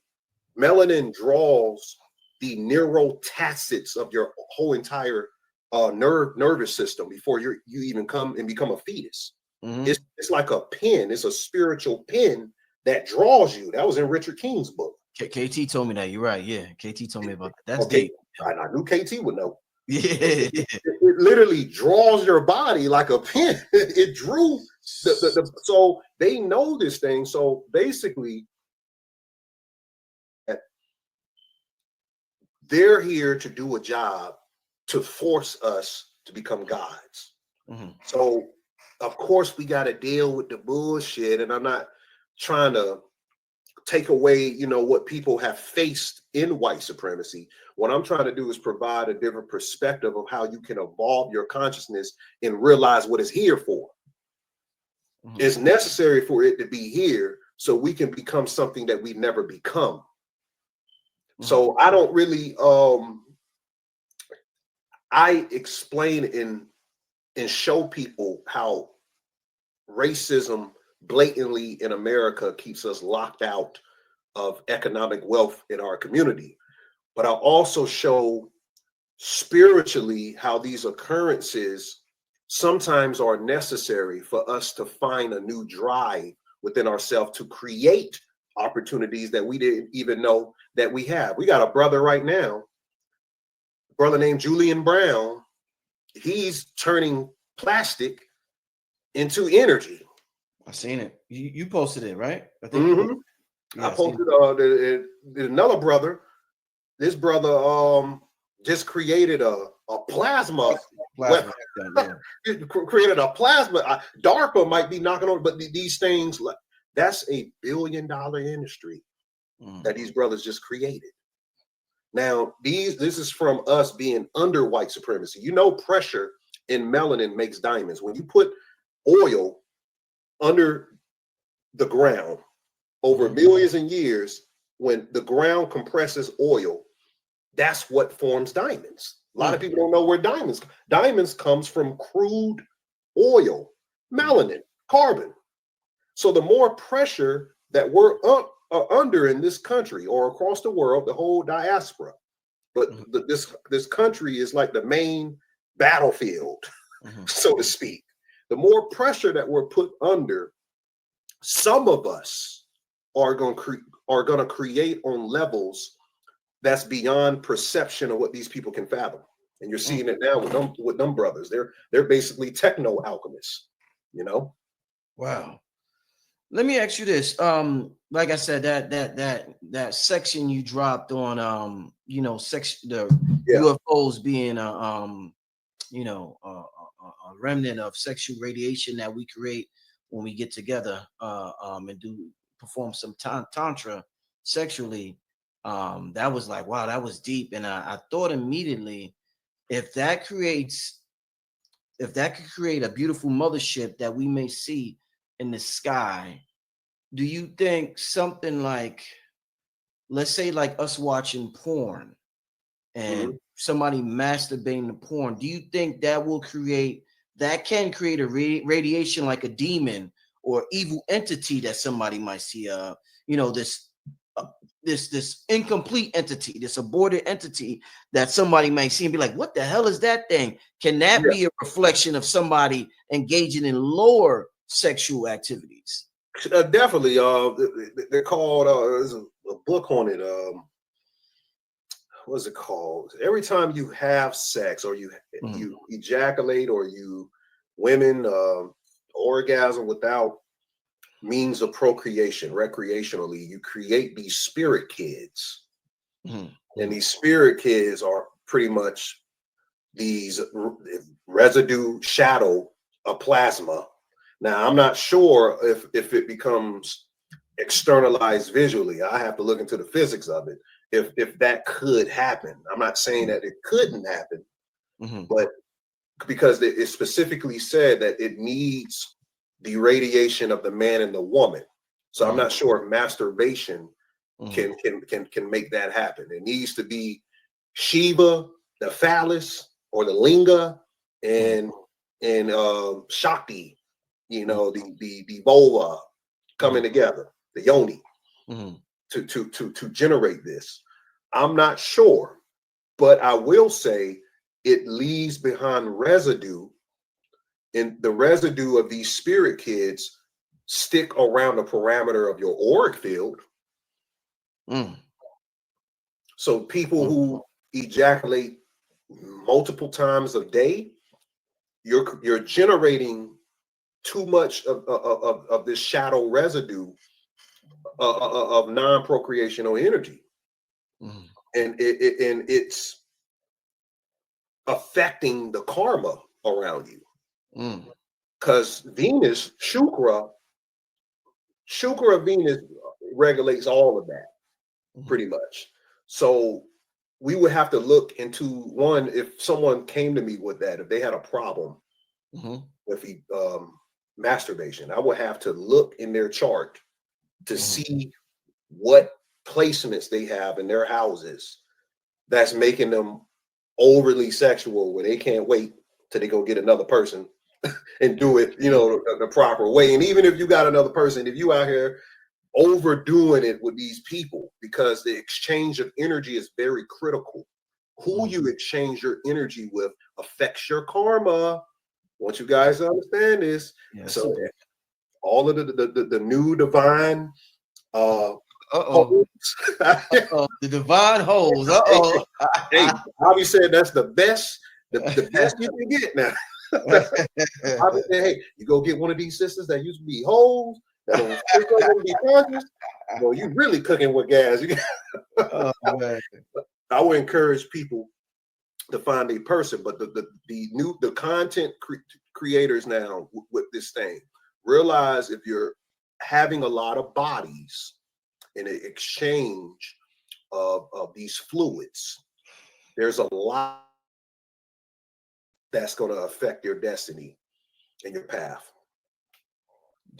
A: melanin draws the neurotactics of your whole entire nervous system before you even come and become a fetus. It's like a pen. It's a spiritual pen that draws you. That was in Richard King's book.
B: KT told me that. You're right. Yeah, KT told me about that. That's
A: okay.
B: deep.
A: I knew KT would know.
B: Yeah.
A: It literally draws your body like a pen. It drew so they know this thing. So basically, they're here to do a job to force us to become gods. So of course we got to deal with the bullshit, and I'm not trying to take away, you know, what people have faced in white supremacy. What I'm trying to do is provide a different perspective of how you can evolve your consciousness and realize what it's here for. It's necessary for it to be here so we can become something that we've never become. So I don't really I explain and show people how racism blatantly in America keeps us locked out of economic wealth in our community. But I'll also show spiritually how these occurrences sometimes are necessary for us to find a new drive within ourselves to create opportunities that we didn't even know that we have. We got a brother right now, a brother named Julian Brown. He's turning plastic into energy.
B: I seen it. You posted it, right? I think you
A: Mm-hmm.
B: posted. Yeah,
A: I posted another brother. This brother just created a plasma
B: plasma.
A: weapon.
B: Yeah.
A: Created a plasma. DARPA might be knocking on, but these things, like, that's $1 billion industry that these brothers just created. Now, this is from us being under white supremacy. You know, pressure in melanin makes diamonds. When you put oil under the ground over millions of years, when the ground compresses oil, that's what forms diamonds. A lot of people don't know where diamonds comes from crude oil, melanin, carbon. So the more pressure that we're under in this country or across the world, the whole diaspora, but this country is like the main battlefield, so to speak. The more pressure that we're put under, some of us are going to create on levels that's beyond perception of what these people can fathom. And you're seeing it now with them brothers. They're basically techno alchemists, you know.
B: Wow. Let me ask you this. Like I said, that section you dropped on section UFOs being a remnant of sexual radiation that we create when we get together and perform some tantra sexually. That was like, wow, that was deep. And I thought immediately, if that could create a beautiful mothership that we may see in the sky, do you think something like, let's say like us watching porn and somebody masturbating to porn, do you think that can create a radiation like a demon or evil entity that somebody might see? This incomplete entity, this aborted entity that somebody might see and be like, what the hell is that thing? Can that be a reflection of somebody engaging in lower sexual activities?
A: Definitely. They're called, there's a book on it. What's it called? Every time you have sex or you ejaculate or women orgasm without means of procreation recreationally, you create these spirit kids. And these spirit kids are pretty much these residue shadow of plasma. Now, I'm not sure if it becomes externalized visually. I have to look into the physics of it. If that could happen, I'm not saying that it couldn't happen, but because it specifically said that it needs the radiation of the man and the woman. So I'm not sure if masturbation can make that happen. It needs to be Shiva, the phallus, or the linga, and Shakti, the vulva coming together, the yoni, to generate this. I'm not sure, but I will say it leaves behind residue, and the residue of these spirit kids stick around the parameter of your auric field. So people who ejaculate multiple times a day, you're generating too much of this shadow residue of non-procreational energy, and it's affecting the karma around you. Because Venus, Shukra Venus regulates all of that pretty much. So we would have to look into one, if someone came to me with that, if they had a problem with masturbation, I would have to look in their chart to see what placements they have in their houses that's making them overly sexual, where they can't wait till they go get another person and do it, the proper way. And even if you got another person, if you out here overdoing it with these people, because the exchange of energy is very critical. Who you exchange your energy with affects your karma. want you guys to understand this.
B: Yeah,
A: So all of the new divine
B: uh-oh.
A: holes.
B: Uh-oh. The divine holes.
A: Hey,
B: Uh-oh.
A: hey, Bobby said that's the best best you can get now. Bobby said, hey, you go get one of these sisters that used to be holes that don't stick up and be conscious. Well, you really cooking with gas.
B: Oh, man.
A: I would encourage people to find a person, but the content creators now with this thing, realize if you're having a lot of bodies in an exchange of these fluids, there's a lot that's going to affect your destiny and your path.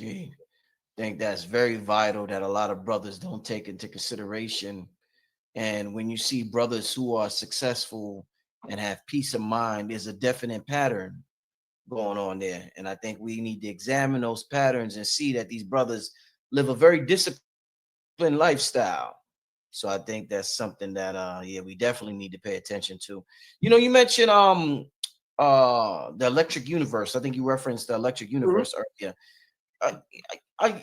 B: I think that's very vital that a lot of brothers don't take into consideration. And when you see brothers who are successful and have peace of mind, there's a definite pattern going on there. And I think we need to examine those patterns and see that these brothers live a very disciplined lifestyle. So I think that's something that we definitely need to pay attention to. You mentioned the electric universe. I think you referenced the electric universe earlier. I,